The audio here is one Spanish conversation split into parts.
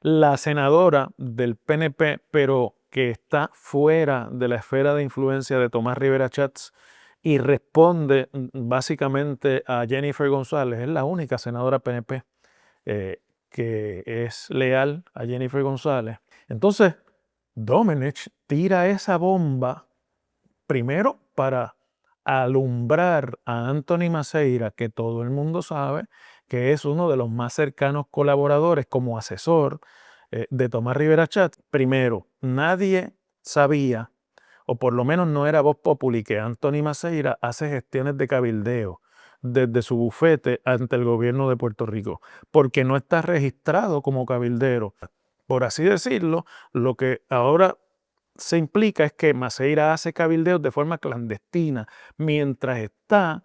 La senadora del PNP, pero que está fuera de la esfera de influencia de Tomás Rivera Chats y responde básicamente a Jennifer González, es la única senadora PNP que es leal a Jennifer González. Entonces, Domenech tira esa bomba primero para alumbrar a Anthony Maceira, que todo el mundo sabe que es uno de los más cercanos colaboradores como asesor de Tomás Rivera Chatz. Primero, nadie sabía, o por lo menos no era voz populi, que Anthony Maceira hace gestiones de cabildeo desde su bufete ante el gobierno de Puerto Rico, porque no está registrado como cabildero. Por así decirlo, lo que ahora se implica es que Maceira hace cabildeos de forma clandestina mientras está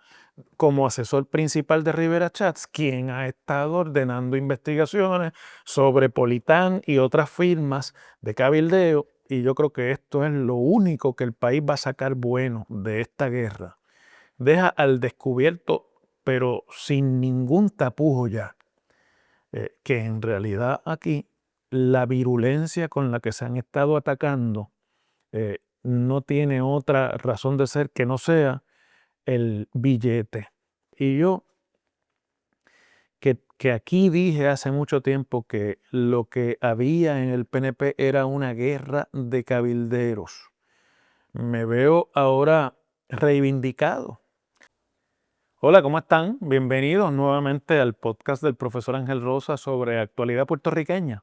como asesor principal de Rivera Chats, quien ha estado ordenando investigaciones sobre Politán y otras firmas de cabildeo. Y yo creo que esto es lo único que el país va a sacar bueno de esta guerra. Deja al descubierto, pero sin ningún tapujo ya, que en realidad aquí la virulencia con la que se han estado atacando no tiene otra razón de ser que no sea el billete. Y yo, que aquí dije hace mucho tiempo que lo que había en el PNP era una guerra de cabilderos, me veo ahora reivindicado. Hola, ¿cómo están? Bienvenidos nuevamente al podcast del profesor Ángel Rosa sobre actualidad puertorriqueña.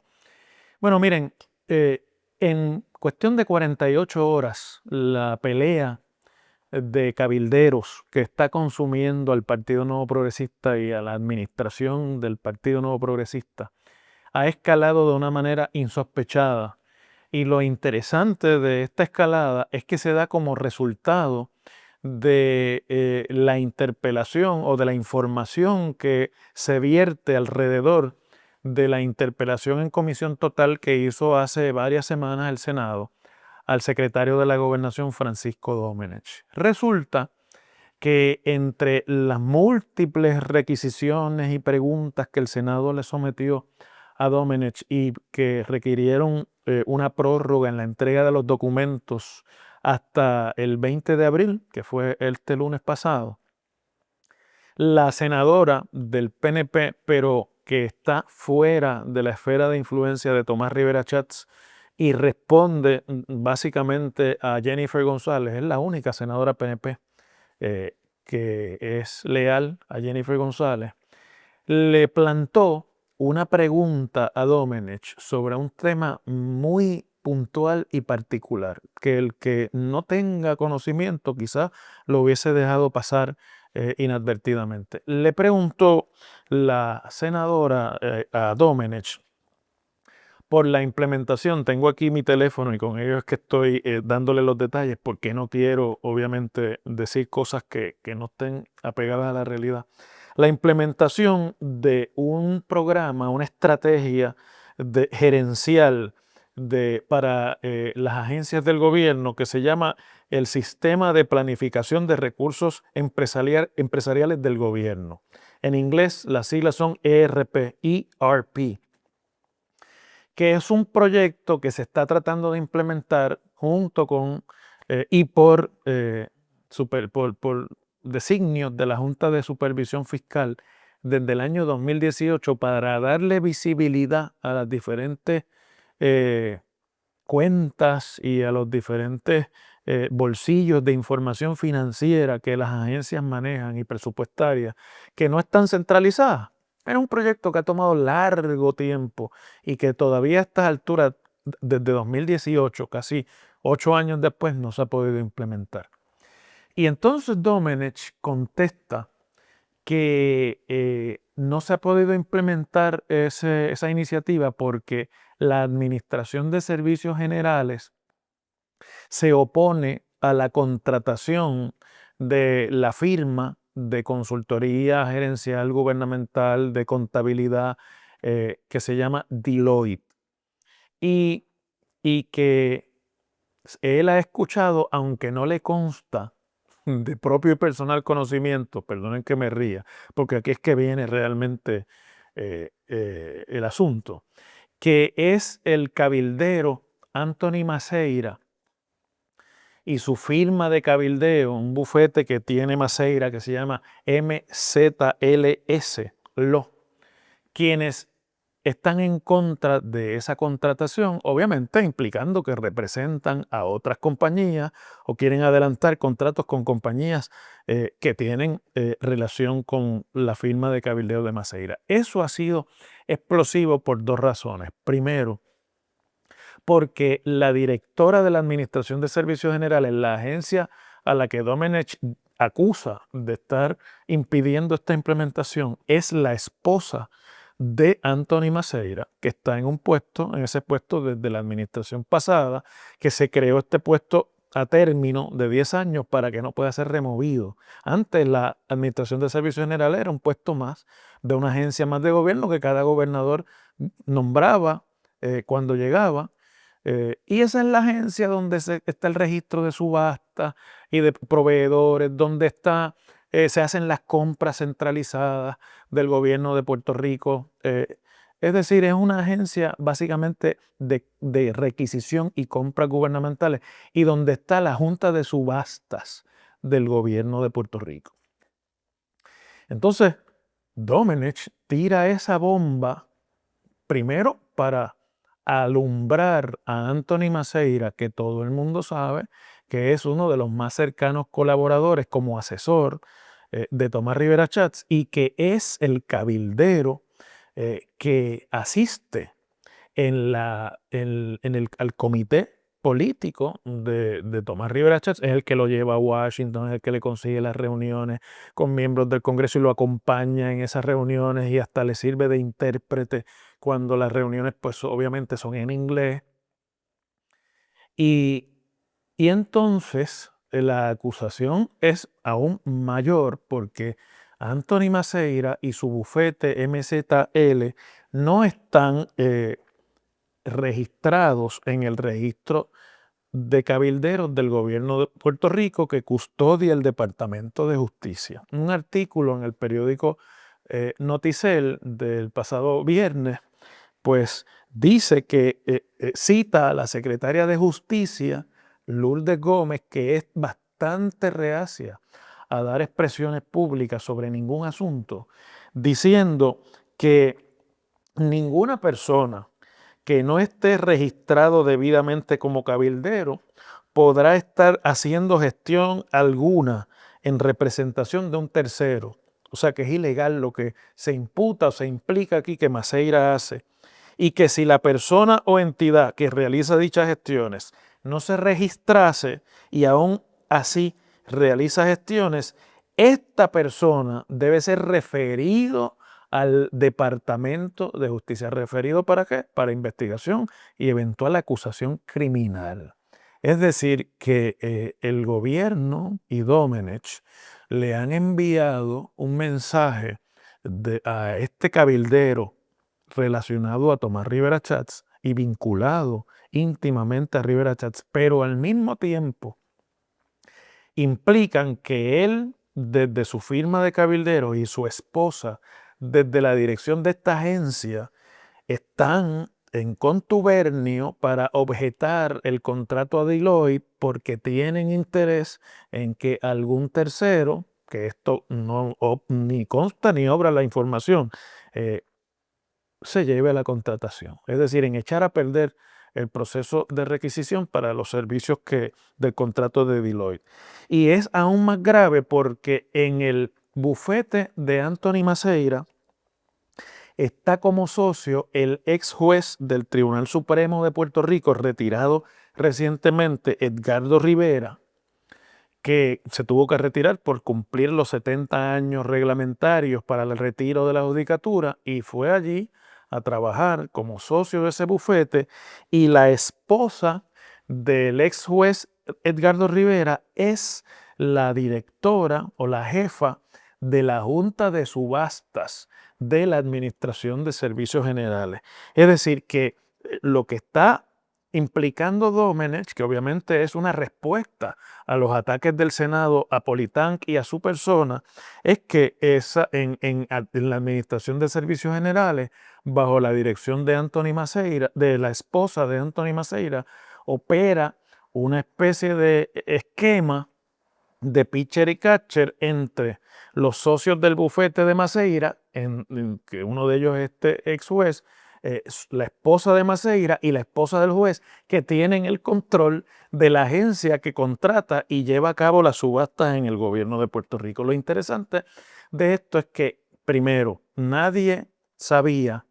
Bueno, miren, en cuestión de 48 horas, la pelea de cabilderos que está consumiendo al Partido Nuevo Progresista y a la administración del Partido Nuevo Progresista ha escalado de una manera insospechada. Y lo interesante de esta escalada es que se da como resultado de la interpelación o de la información que se vierte alrededor de la interpelación en comisión total que hizo hace varias semanas el Senado al secretario de la Gobernación, Francisco Domenech. Resulta que entre las múltiples requisiciones y preguntas que el Senado le sometió a Domenech y que requirieron una prórroga en la entrega de los documentos hasta el 20 de abril, que fue este lunes pasado, la senadora del PNP, pero que está fuera de la esfera de influencia de Tomás Rivera Chats y responde básicamente a Jennifer González, es la única senadora PNP que es leal a Jennifer González, le plantó una pregunta a Domenech sobre un tema muy puntual y particular, que el que no tenga conocimiento quizás lo hubiese dejado pasar inadvertidamente. Le preguntó la senadora a Domenech por la implementación. Tengo aquí mi teléfono y con ello es que estoy dándole los detalles porque no quiero obviamente decir cosas que no estén apegadas a la realidad. La implementación de un programa, una estrategia gerencial para las agencias del gobierno que se llama el Sistema de Planificación de Recursos Empresariales del Gobierno. En inglés las siglas son ERP, ERP, que es un proyecto que se está tratando de implementar junto con y por designios de la Junta de Supervisión Fiscal desde el año 2018 para darle visibilidad a las diferentes cuentas y a los diferentes bolsillos de información financiera que las agencias manejan y presupuestarias que no están centralizadas. Es un proyecto que ha tomado largo tiempo y que todavía a estas alturas, desde 2018, casi 8 años después, no se ha podido implementar. Y entonces Domenech contesta que no se ha podido implementar esa iniciativa porque la Administración de Servicios Generales se opone a la contratación de la firma de consultoría gerencial gubernamental de contabilidad que se llama Deloitte y, y que él ha escuchado, aunque no le consta de propio y personal conocimiento, perdonen que me ría, porque aquí es que viene realmente el asunto, que es el cabildero Anthony Maceira y su firma de cabildeo, un bufete que tiene Maceira que se llama MZLS, quienes están en contra de esa contratación, obviamente implicando que representan a otras compañías o quieren adelantar contratos con compañías que tienen relación con la firma de cabildeo de Maceira. Eso ha sido explosivo por dos razones. Primero, porque la directora de la Administración de Servicios Generales, la agencia a la que Domenech acusa de estar impidiendo esta implementación, es la esposa de Anthony Maceira, que está en ese puesto desde la administración pasada, que se creó este puesto a término de 10 años para que no pueda ser removido. Antes la Administración de Servicios Generales era un puesto más de una agencia más de gobierno que cada gobernador nombraba cuando llegaba. Y esa es la agencia donde está el registro de subasta y de proveedores, donde se hacen las compras centralizadas del gobierno de Puerto Rico. Es decir, es una agencia básicamente de requisición y compras gubernamentales y donde está la Junta de Subastas del gobierno de Puerto Rico. Entonces, Domenech tira esa bomba primero para alumbrar a Anthony Maceira, que todo el mundo sabe que es uno de los más cercanos colaboradores como asesor de Tomás Rivera Chats y que es el cabildero que asiste al comité político de Tomás Rivera Chats, es el que lo lleva a Washington, es el que le consigue las reuniones con miembros del Congreso y lo acompaña en esas reuniones y hasta le sirve de intérprete cuando las reuniones pues obviamente son en inglés. Y entonces la acusación es aún mayor porque Anthony Maceira y su bufete MZL no están registrados en el registro de cabilderos del gobierno de Puerto Rico que custodia el Departamento de Justicia. Un artículo en el periódico Noticel del pasado viernes, pues dice que cita a la secretaria de Justicia, Lourdes Gómez, que es bastante reacia a dar expresiones públicas sobre ningún asunto, diciendo que ninguna persona que no esté registrado debidamente como cabildero podrá estar haciendo gestión alguna en representación de un tercero. O sea que es ilegal lo que se imputa o se implica aquí que Maceira hace. Y que si la persona o entidad que realiza dichas gestiones no se registrase y aún así realiza gestiones, esta persona debe ser referido al Departamento de Justicia. ¿Referido para qué? Para investigación y eventual acusación criminal. Es decir, que el gobierno y Domenech le han enviado un mensaje a este cabildero relacionado a Tomás Rivera Chats y vinculado íntimamente a Rivera Chats, pero al mismo tiempo implican que él, desde su firma de cabildero y su esposa, desde la dirección de esta agencia, están en contubernio para objetar el contrato a Deloitte porque tienen interés en que algún tercero, que esto no ni consta ni obra la información, se lleve a la contratación. Es decir, en echar a perder el proceso de requisición para los servicios del contrato de Deloitte. Y es aún más grave porque en el bufete de Anthony Maceira está como socio el ex juez del Tribunal Supremo de Puerto Rico, retirado recientemente, Edgardo Rivera, que se tuvo que retirar por cumplir los 70 años reglamentarios para el retiro de la judicatura y fue allí a trabajar como socio de ese bufete, y la esposa del ex juez Edgardo Rivera es la directora o la jefa de la Junta de Subastas de la Administración de Servicios Generales. Es decir, que lo que está implicando Domenech, que obviamente es una respuesta a los ataques del Senado a Politank y a su persona, es que en la Administración de Servicios Generales, bajo la dirección de Anthony Maceira, de la esposa de Anthony Maceira, opera una especie de esquema de pitcher y catcher entre los socios del bufete de Maceira, que uno de ellos es este ex juez, la esposa de Maceira y la esposa del juez, que tienen el control de la agencia que contrata y lleva a cabo las subastas en el gobierno de Puerto Rico. Lo interesante de esto es que, primero, nadie sabía,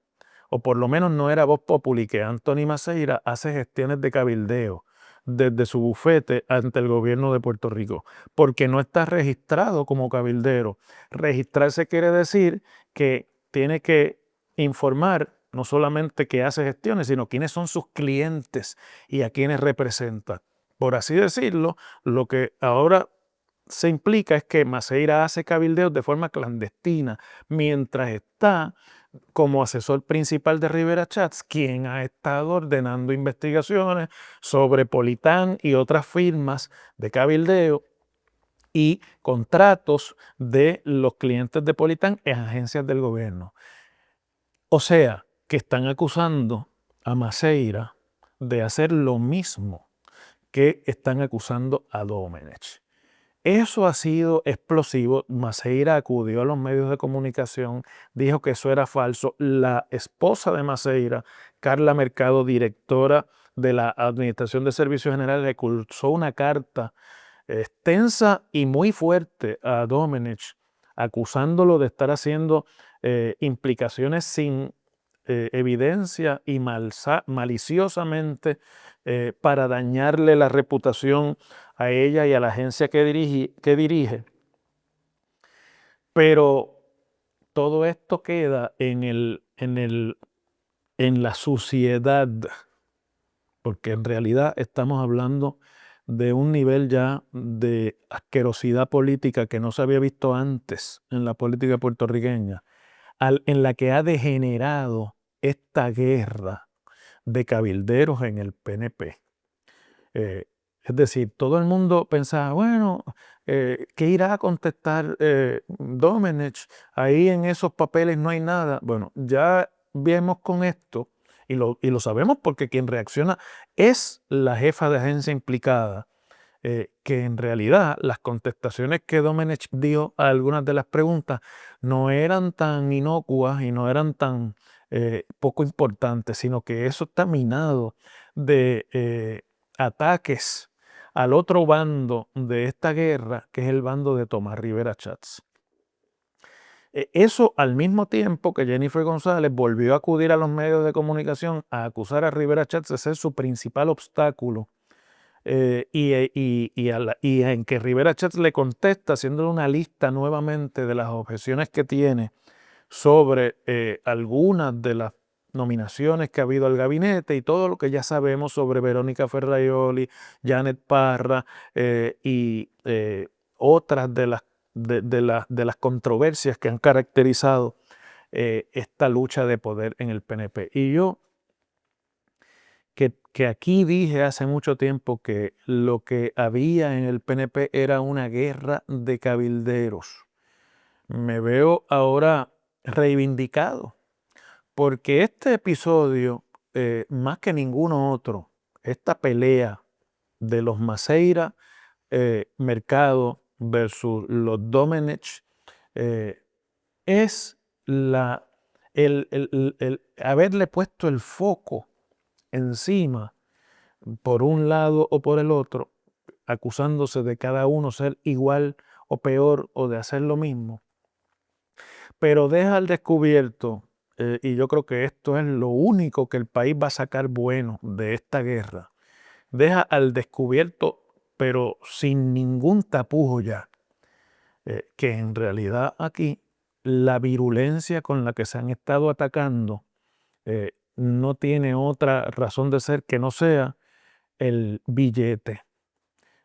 o por lo menos no era voz populi, que Anthony Maceira hace gestiones de cabildeo desde su bufete ante el gobierno de Puerto Rico, porque no está registrado como cabildero. Registrarse quiere decir que tiene que informar no solamente que hace gestiones, sino quiénes son sus clientes y a quiénes representa. Por así decirlo, lo que ahora se implica es que Maceira hace cabildeos de forma clandestina mientras está como asesor principal de Rivera Chats, quien ha estado ordenando investigaciones sobre Politán y otras firmas de cabildeo y contratos de los clientes de Politán en agencias del gobierno. O sea, que están acusando a Maceira de hacer lo mismo que están acusando a Domenech. Eso ha sido explosivo. Maceira acudió a los medios de comunicación, dijo que eso era falso. La esposa de Maceira, Carla Mercado, directora de la Administración de Servicios Generales, le cursó una carta extensa y muy fuerte a Domenech, acusándolo de estar haciendo implicaciones sin evidencia y maliciosamente para dañarle la reputación a ella y a la agencia que dirige. Pero todo esto queda en la suciedad, porque en realidad estamos hablando de un nivel ya de asquerosidad política que no se había visto antes en la política puertorriqueña, en la que ha degenerado esta guerra de cabilderos en el PNP. Es decir, todo el mundo pensaba, bueno, ¿qué irá a contestar Domenech? Ahí en esos papeles no hay nada. Bueno, ya vemos con esto, y lo sabemos porque quien reacciona es la jefa de agencia implicada, que en realidad las contestaciones que Domenech dio a algunas de las preguntas no eran tan inocuas y no eran tan poco importantes, sino que eso está minado de ataques al otro bando de esta guerra, que es el bando de Tomás Rivera Chats. Eso al mismo tiempo que Jennifer González volvió a acudir a los medios de comunicación a acusar a Rivera Chats de ser su principal obstáculo, y en que Rivera Chats le contesta haciéndole una lista nuevamente de las objeciones que tiene sobre algunas de las nominaciones que ha habido al gabinete y todo lo que ya sabemos sobre Verónica Ferraioli, Janet Parra y otras de las controversias que han caracterizado esta lucha de poder en el PNP. Y yo, que aquí dije hace mucho tiempo que lo que había en el PNP era una guerra de cabilderos, me veo ahora reivindicado, porque este episodio, más que ninguno otro, esta pelea de los Maceira Mercado versus los Domenech, es el haberle puesto el foco encima, por un lado o por el otro, acusándose de cada uno ser igual o peor o de hacer lo mismo, pero deja al descubierto, y yo creo que esto es lo único que el país va a sacar bueno de esta guerra, deja al descubierto, pero sin ningún tapujo ya, que en realidad aquí la virulencia con la que se han estado atacando no tiene otra razón de ser que no sea el billete.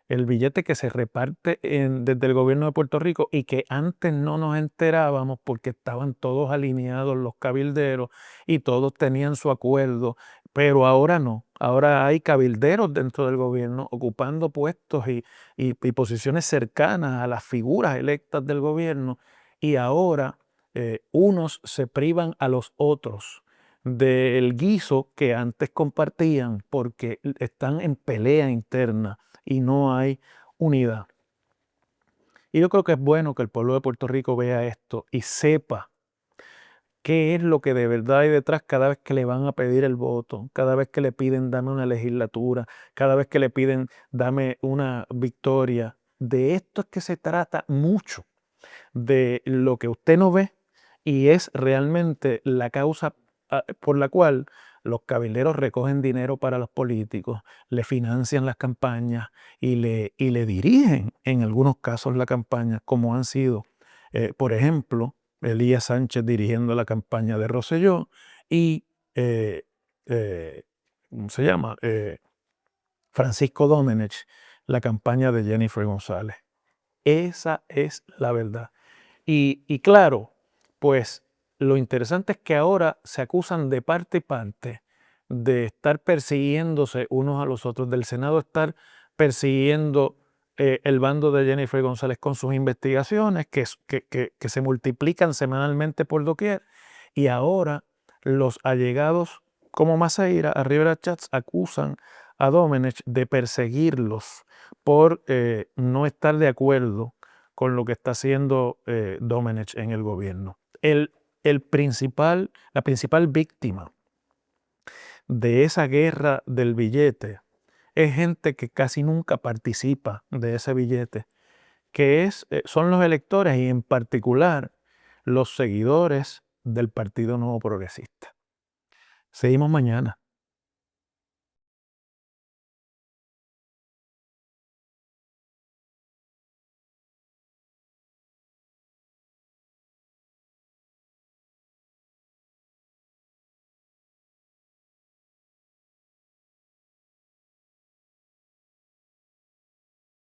El billete que se reparte desde el gobierno de Puerto Rico y que antes no nos enterábamos porque estaban todos alineados los cabilderos y todos tenían su acuerdo, pero ahora no. ahora hay cabilderos dentro del gobierno ocupando puestos y posiciones cercanas a las figuras electas del gobierno, y ahora unos se privan a los otros del guiso que antes compartían porque están en pelea interna y no hay unidad. Y yo creo que es bueno que el pueblo de Puerto Rico vea esto y sepa qué es lo que de verdad hay detrás cada vez que le van a pedir el voto, cada vez que le piden dame una legislatura, cada vez que le piden dame una victoria. De esto es que se trata mucho, de lo que usted no ve, y es realmente la causa por la cual los cabilderos recogen dinero para los políticos, le financian las campañas y le dirigen en algunos casos la campaña, como han sido, por ejemplo, Elías Sánchez dirigiendo la campaña de Rosselló y, eh, ¿cómo se llama? Francisco Domenech, la campaña de Jennifer González. Esa es la verdad. Y claro, pues lo interesante es que ahora se acusan de parte y parte de estar persiguiéndose unos a los otros, del Senado estar persiguiendo el bando de Jennifer González con sus investigaciones que se multiplican semanalmente por doquier, y ahora los allegados como Maceira a Rivera Chats acusan a Domenech de perseguirlos por no estar de acuerdo con lo que está haciendo Domenech en el gobierno. La principal víctima de esa guerra del billete es gente que casi nunca participa de ese billete, son los electores y en particular los seguidores del Partido Nuevo Progresista. Seguimos mañana.